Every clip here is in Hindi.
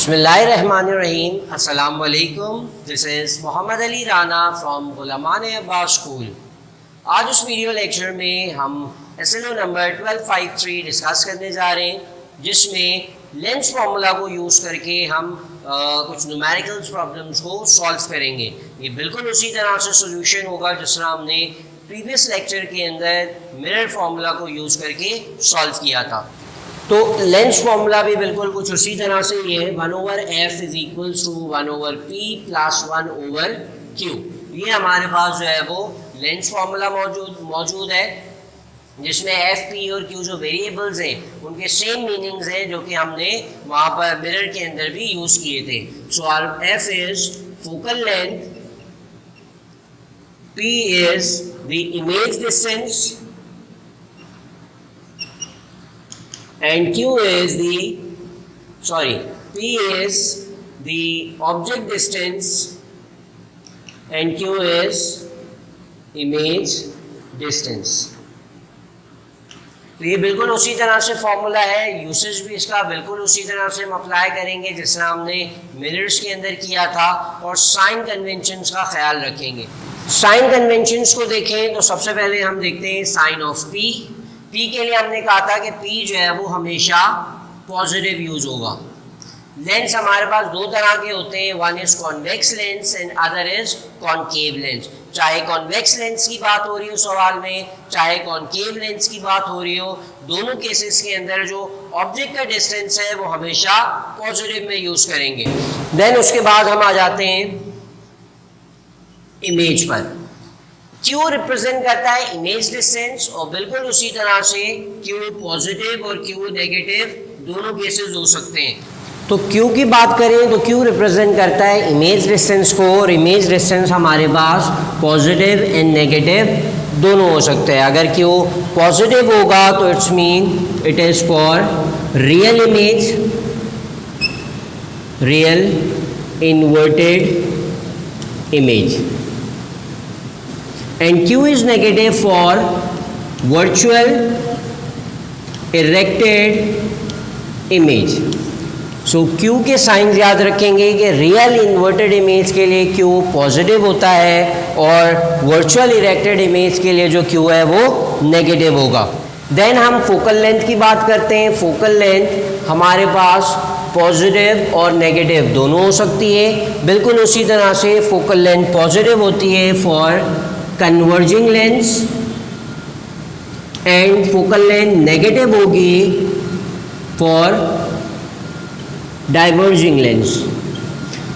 बिस्मिल्लाहिर्रहमानिर्रहीम। अस्सलाम वालेकुम। This is Mohammad Ali Rana from Ghulaman Abbas school. आज उस वीडियो लेक्चर में हम SLO नंबर 1253 डिस्कस करने जा रहे हैं, जिसमें लेंस फार्मूला को यूज़ करके हम कुछ न्यूमेरिकल्स प्रॉब्लम्स को सॉल्व करेंगे। ये बिल्कुल उसी तरह से सोल्यूशन होगा जिस तरह हमने प्रीवियस लेक्चर के अंदर मिरर फार्मूला को यूज़ करके सॉल्व किया था। तो लेंस फार्मूला भी बिल्कुल कुछ उसी तरह से ये है 1/f is equals to 1/p plus 1/q। ये हमारे पास जो है वो लेंस फार्मूला मौजूद है, जिसमें f, p और q जो वेरिएबल्स हैं उनके सेम मीनिंग्स हैं जो कि हमने वहाँ पर मिरर के अंदर भी यूज़ किए थे। So our f is focal length, p is the image distance and Q is P is the object distance and Q is image distance। तो ये बिल्कुल उसी तरह से फॉर्मूला है, यूसेज भी इसका बिल्कुल उसी तरह से हम अप्लाई करेंगे जिस तरह हमने मिरर्स के अंदर किया था, और साइन कन्वेंशंस का ख्याल रखेंगे। साइन कन्वेंशंस को देखें तो सबसे पहले हम देखते हैं साइन ऑफ P। P के लिए हमने कहा था कि P जो है वो हमेशा पॉजिटिव यूज होगा। लेंस हमारे पास दो तरह के होते हैं, one is convex lens and other is concave lens. चाहे कॉन्वेक्स लेंस की बात हो रही हो सवाल में, चाहे कॉनकेव लेंस की बात हो रही हो, दोनों केसेस के अंदर जो ऑब्जेक्ट का डिस्टेंस है वो हमेशा पॉजिटिव में यूज करेंगे। देन उसके बाद हम आ जाते हैं इमेज पर। Q रिप्रेजेंट करता है इमेज डिस्टेंस, और बिल्कुल उसी तरह से Q पॉजिटिव और Q नेगेटिव दोनों केसेस हो सकते हैं। तो Q की बात करें तो Q रिप्रेजेंट करता है इमेज डिस्टेंस को, और इमेज डिस्टेंस हमारे पास पॉजिटिव एंड नेगेटिव दोनों हो सकते हैं। अगर Q पॉजिटिव होगा तो it's mean it is for real image, real inverted image, and Q is negative for virtual erected image। So Q के साइंस याद रखेंगे कि रियल इन्वर्टेड इमेज के लिए Q पॉजिटिव होता है, और वर्चुअल इरेक्टेड इमेज के लिए जो Q है वो नेगेटिव होगा। देन हम फोकल लेंथ की बात करते हैं। फोकल लेंथ हमारे पास पॉजिटिव और नेगेटिव दोनों हो सकती है। बिल्कुल उसी तरह से फोकल लेंथ पॉजिटिव होती है for converging lens, and focal length negative होगी for diverging lens.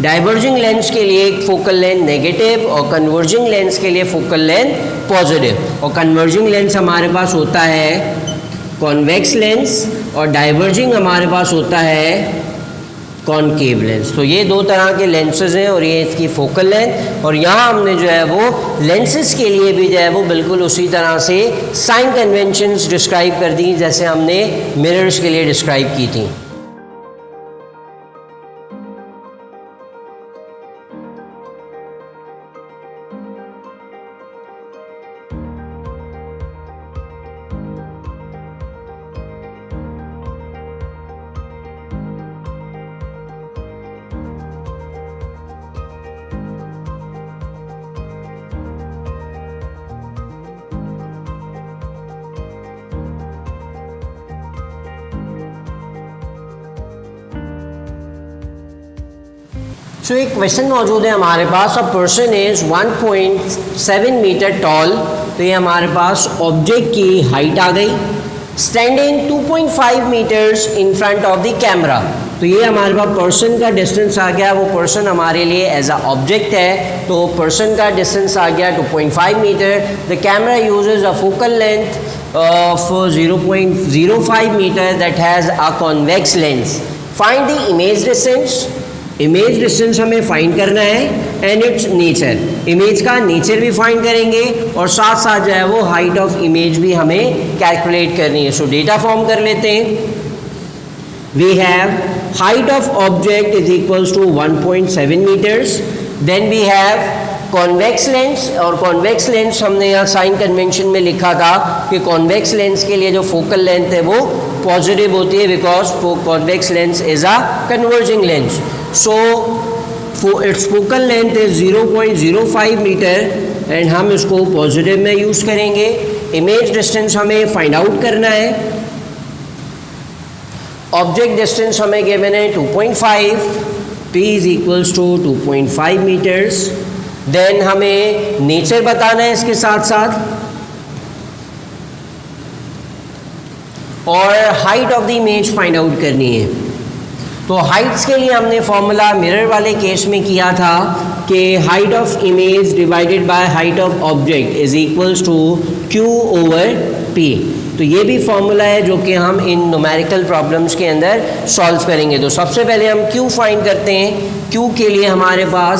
Diverging lens के लिए फोकल लेंथ नेगेटिव और कन्वर्जिंग लेंस के लिए फोकल लेंथ पॉजिटिव। और कन्वर्जिंग लेंस हमारे पास होता है कॉन्वेक्स लेंस, और डाइवर्जिंग हमारे पास होता है कॉनकेव लेंस। तो ये दो तरह के लेंसेज हैं, और ये इसकी फोकल लेंथ। और यहाँ हमने जो है वो लेंसेज के लिए भी जो है वो बिल्कुल उसी तरह से साइन कन्वेंशंस डिस्क्राइब कर दी जैसे हमने मिरर्स के लिए डिस्क्राइब की थी। सो एक क्वेश्चन मौजूद है हमारे पास। A person is 1.7 meter tall. तो ये हमारे पास ऑब्जेक्ट की हाइट आ गई। Standing 2.5 meters in front of the camera. तो ये हमारे पास पर्सन का डिस्टेंस आ गया। वो पर्सन हमारे लिए एज अ ऑब्जेक्ट है, तो पर्सन का डिस्टेंस आ गया 2.5 metre. The camera uses a focal length of 0.05 metre that has a convex lens. Find the image distance. Image distance हमें फाइंड करना है, एंड इट्स नेचर। इमेज का नेचर भी फाइंड करेंगे, और साथ साथ जो है वो हाइट ऑफ इमेज भी हमें कैलकुलेट करनी है। सो डेटा फॉर्म कर लेते हैं। We have height of object is equals to 1.7 meters। Then we have convex lens, और कॉन्वेक्स लेंस हमने यहाँ साइन कन्वेंशन में लिखा था कि कॉन्वेक्स लेंस के लिए जो फोकल लेंथ है वो पॉजिटिव होती है, because convex lens is a converging lens. So its focal length is 0.05 metre and हम इसको पॉजिटिव में यूज़ करेंगे. इमेज डिस्टेंस हमें फाइंड आउट करना है. ऑब्जेक्ट डिस्टेंस हमें गिवन है 2.5, p is equals to 2.5 metres. Then हमें नेचर बताना है इसके साथ साथ, और height of the image find out करनी है. तो हाइट्स के लिए हमने फॉर्मूला मिरर वाले केस में किया था कि height of image divided by height of object is equals to q over p. तो ये भी फॉर्मूला है जो कि हम इन न्यूमेरिकल प्रॉब्लम्स के अंदर सॉल्व करेंगे. तो सबसे पहले हम q फाइंड करते हैं. q के लिए हमारे पास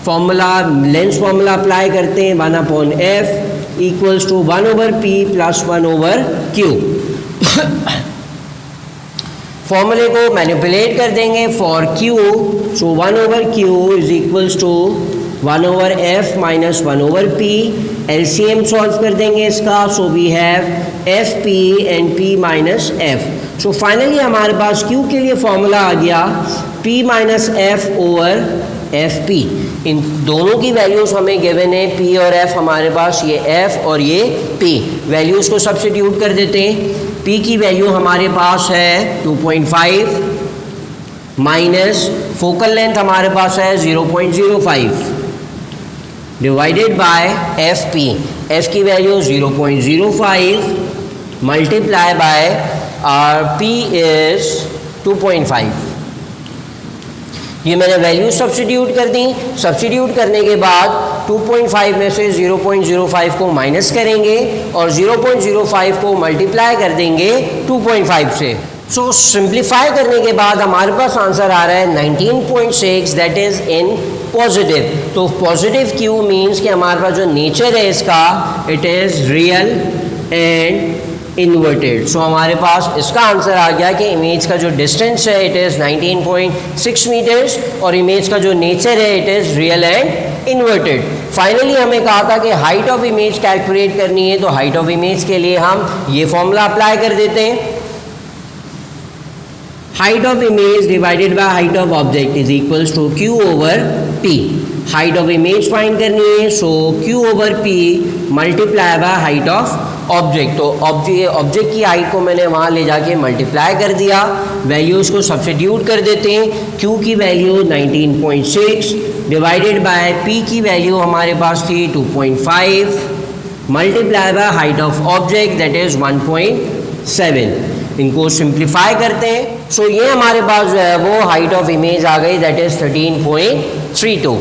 फॉर्मूला, लेंस फॉर्मूला अप्लाई करते हैं. 1/f equals to 1/p plus 1/q. फॉर्मूले को मैनिपुलेट कर देंगे for q. So 1/q is equals to 1/f minus 1/p. LCM solve कर देंगे इसका. So we have fp and p minus f. So finally हमारे पास q के लिए फॉर्मूला आ गया p minus f over fp. इन दोनों की वैल्यूज़ हमें गिवन है, p और f हमारे पास, ये f और ये p. वैल्यूज़ को सब्स्टिट्यूट कर देते हैं. p की वैल्यू हमारे पास है 2.5 माइनस फोकल लेंथ हमारे पास है 0.05 डिवाइडेड बाय fp. f की value 0.05 multiply by p is 2.5. ये मैंने वैल्यू सब्स्टिट्यूट कर दी. सब्स्टिट्यूट करने के बाद 2.5 में से 0.05 को माइनस करेंगे और 0.05 को मल्टीप्लाई कर देंगे 2.5 से. सो सिंप्लीफाई करने के बाद हमारे पास आंसर आ रहा है 19.6, दैट इज इन पॉजिटिव. तो पॉजिटिव क्यू मीन्स कि हमारे पास जो नेचर है इसका, it is real and inverted. So हमारे पास इसका आंसर आ गया कि इमेज का जो डिस्टेंस है इट इज़ 19.6 मीटर्स और इमेज का जो नेचर है it is real and inverted. Finally हमें कहा था कि हाइट ऑफ इमेज कैलकुलेट करनी है. तो हाइट ऑफ इमेज के लिए हम ये फॉर्मूला अप्लाई कर देते हैं. Height of image divided by height of object is equals to q over p. Height of image find करनी है. So q over p multiply by height of object. तो ऑब्जेक्ट की हाइट को मैंने वहाँ ले जाके मल्टीप्लाई कर दिया. वैल्यूज़ को सब्स्टिट्यूट कर देते हैं. q की वैल्यू 19.6 डिवाइडेड बाय p की वैल्यू हमारे पास थी 2.5 multiply by height of object that is 1.7. इनको सिंप्लीफाई करते हैं. सो ये हमारे पास जो है वो हाइट ऑफ इमेज आ गई, दैट इज़ 13.32.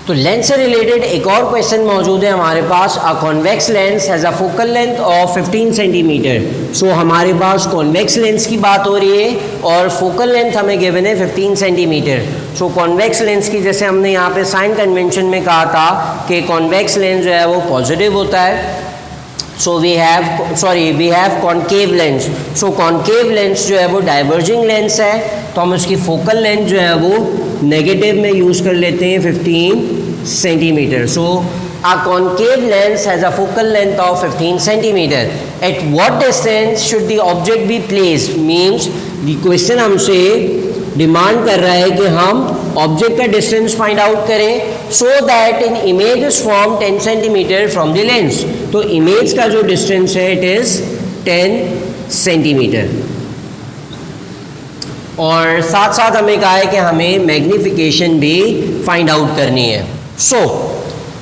तो लेंस से रिलेटेड एक और क्वेश्चन मौजूद है हमारे पास. A convex lens has a focal length of 15 centimeter. So हमारे पास कॉन्वेक्स लेंस की बात हो रही है और फोकल लेंथ हमें गिवन है 15 सेंटीमीटर. सो कॉन्वेक्स लेंस की, जैसे हमने यहाँ पे साइन कन्वेंशन में कहा था कि कॉन्वेक्स लेंस जो है वो पॉजिटिव होता है. So we have concave lens. So concave lens जो है वो डाइवर्जिंग लेंस है, तो हम उसकी फोकल लेंथ जो है वो नेगेटिव में यूज़ कर लेते हैं 15 centimeter. So a concave lens has a focal length of 15 centimeter. At what distance should the object be placed? Means the question हमसे डिमांड कर रहा है कि हम ऑब्जेक्ट का डिस्टेंस फाइंड आउट करें so that in image is form 10 centimetre from the lens. तो इमेज का जो डिस्टेंस है इट इज़ 10 सेंटीमीटर. और साथ साथ हमें कहा है कि हमें मैग्नीफिकेशन भी फाइंड आउट करनी है. सो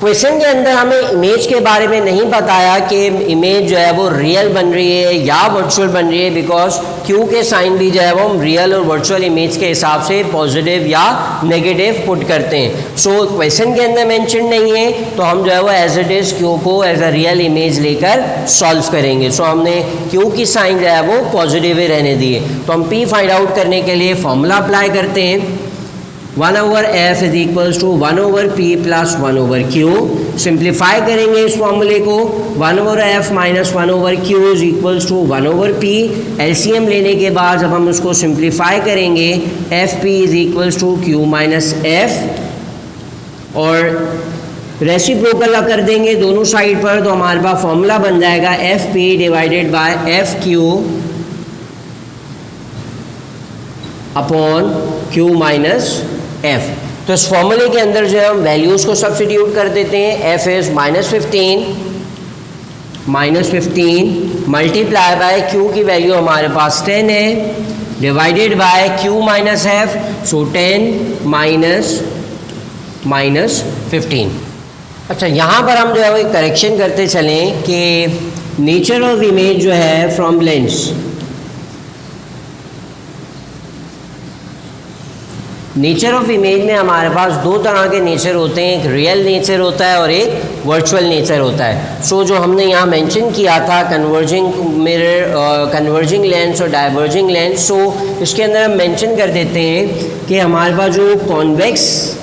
क्वेश्चन के अंदर हमें इमेज के बारे में नहीं बताया कि इमेज जो है वो रियल बन रही है या वर्चुअल बन रही है, बिकॉज क्यू के साइन भी जो है वो हम रियल और वर्चुअल इमेज के हिसाब से पॉजिटिव या नेगेटिव पुट करते हैं। सो क्वेश्चन के अंदर मेंशन नहीं है तो हम जो है वो एज इट इज़ क्यू को एज अ रियल इमेज लेकर सॉल्व करेंगे। सो हमने क्यू की साइन जो है वो पॉजिटिव ही रहने दिए। तो हम पी फाइंड आउट करने के लिए फॉर्मूला अप्लाई करते हैं। 1 over f is equals to 1 over p plus 1 over q। Simplify करेंगे इस फॉर्मूले को। 1 over f minus 1 over q is equals to 1 over p। LCM लेने के बाद जब हम उसको सिंप्लीफाई करेंगे F P is equals to q minus F और रेसिप्रोकल कर देंगे दोनों साइड पर, तो हमारे पास फॉर्मूला बन जाएगा F P divided by F Q upon q minus f। तो इस फॉर्मूले के अंदर जो है हम वैल्यूज़ को सब्स्टिट्यूट कर देते हैं। f is -15 multiply by q की वैल्यू हमारे पास 10 है divided by q minus f। So 10 minus 15। अच्छा, यहाँ पर हम जो है वो एक करेक्शन करते चलें कि नेचर ऑफ इमेज जो है from lens, nature of image में हमारे पास दो तरह के नेचर होते हैं, एक रियल नेचर होता है और एक वर्चुअल नेचर होता है। सो जो हमने यहाँ मेंशन किया था कन्वर्जिंग मिरर, कन्वर्जिंग लेंस और डाइवर्जिंग लेंस, सो इसके अंदर हम मेंशन कर देते हैं कि हमारे पास जो कॉन्वेक्स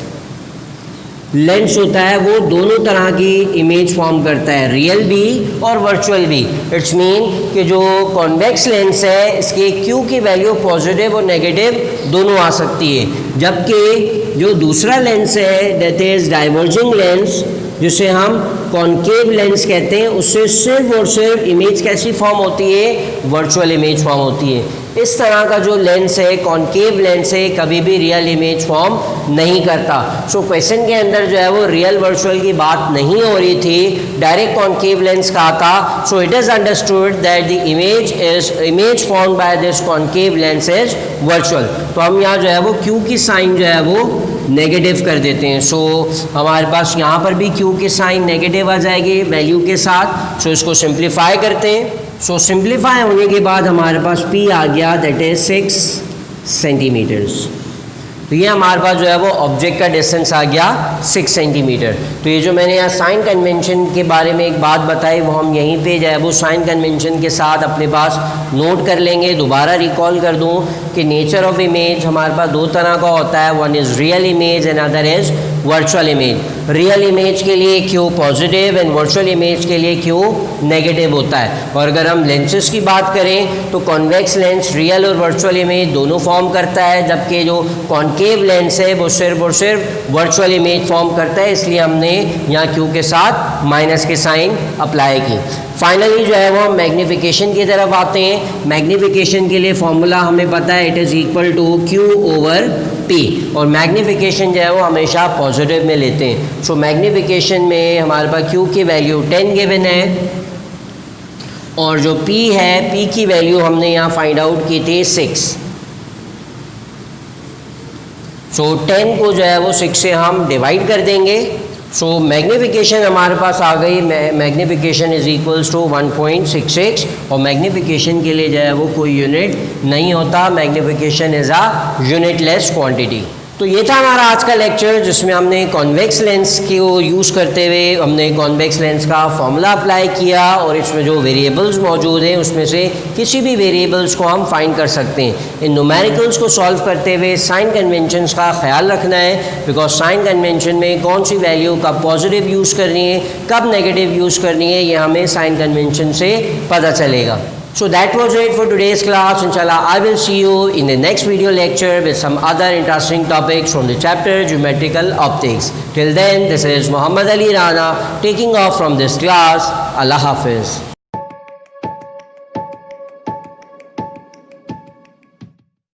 लेंस होता है वो दोनों तरह की इमेज फॉर्म करता है, रियल भी और वर्चुअल भी। इट्स मीन कि जो कॉन्वेक्स लेंस है इसके क्यू की वैल्यू पॉजिटिव और नेगेटिव दोनों आ सकती है, जबकि जो दूसरा लेंस है दैट इज़ डाइवर्जिंग लेंस, जिसे हम कॉन्केव लेंस कहते हैं, उससे सिर्फ और सिर्फ इमेज कैसी फॉर्म होती है, वर्चुअल इमेज फॉर्म होती है। इस तरह का जो लेंस है कॉन्केव लेंस है कभी भी रियल इमेज फॉर्म नहीं करता। सो क्वेश्चन के अंदर जो है वो रियल वर्चुअल की बात नहीं हो रही थी, डायरेक्ट कॉन्केव लेंस का था। So it is understood that the image form by this concave lens is virtual. तो हम यहाँ जो है वो क्यू की साइन जो है वो नेगेटिव कर देते हैं। सो हमारे पास यहाँ पर भी क्यू की साइन नेगेटिव आ जाएगी वैल्यू के साथ। सो इसको सिंप्लीफाई करते हैं। सो सिंप्लीफाई होने के बाद हमारे पास P आ गया दैट इज 6 सेंटीमीटर्स। तो ये हमारे पास जो है वो ऑब्जेक्ट का डिस्टेंस आ गया 6 सेंटीमीटर। तो ये जो मैंने यहाँ साइन कन्वेंशन के बारे में एक बात बताई वो हम यहीं पे जो है वो साइन कन्वेंशन के साथ अपने पास नोट कर लेंगे। दोबारा रिकॉल कर दूँ कि नेचर ऑफ इमेज हमारे पास दो तरह का होता है, one is real image and other is virtual image. Real image के लिए Q positive and virtual image के लिए क्यू नेगेटिव होता है। और अगर हम लेंसेज की बात करें तो कॉन्वेक्स लेंस रियल और वर्चुअल इमेज दोनों फॉर्म करता है, जबकि जो कॉन्केव लेंस है वो सिर्फ और सिर्फ वर्चुअल इमेज फॉर्म करता है। इसलिए हमने यहाँ क्यू के साथ माइनस के साइन अप्लाई की। फाइनली जो है वो मैग्नीफिकेशन की तरफ आते हैं। मैग्नीफिकेशन के लिए फॉर्मूला हमें पता है, it is equal to Q over P, और मैग्नीफिकेशन जो है वो हमेशा पॉजिटिव में लेते हैं। सो मैग्नीफिकेशन में हमारे पास क्यू की वैल्यू 10 गिवन है और जो पी है, पी की वैल्यू हमने यहाँ फाइंड आउट की थी 6। सो 10 को जो है वो 6 से हम डिवाइड कर देंगे। सो मैग्नीफिकेशन हमारे पास आ गई, मैग्नीफिकेशन इज इक्वल्स टू 1.66, और मैग्नीफिकेशन के लिए जो है वो कोई यूनिट नहीं होता, magnification is a unitless quantity. तो ये था हमारा आज का लेक्चर जिसमें हमने कॉन्वेक्स लेंस को यूज़ करते हुए हमने कॉन्वेक्स लेंस का फॉर्मूला अप्लाई किया और इसमें जो वेरिएबल्स मौजूद हैं उसमें से किसी भी वेरिएबल्स को हम फाइंड कर सकते हैं। इन न्यूमेरिकल्स को सॉल्व करते हुए साइन कन्वेंशंस का ख्याल रखना है, बिकॉज साइन कन्वेंशन में कौन सी वैल्यू कब पॉजिटिव यूज़ करनी है कब नेगेटिव यूज़ करनी है ये हमें साइन कन्वेंशन से पता चलेगा। So that was it for today's class. Inshallah, I will see you in the next video lecture with some other interesting topics from the chapter Geometrical Optics. Till then, this is Muhammad Ali Rana taking off from this class. Allah Hafiz.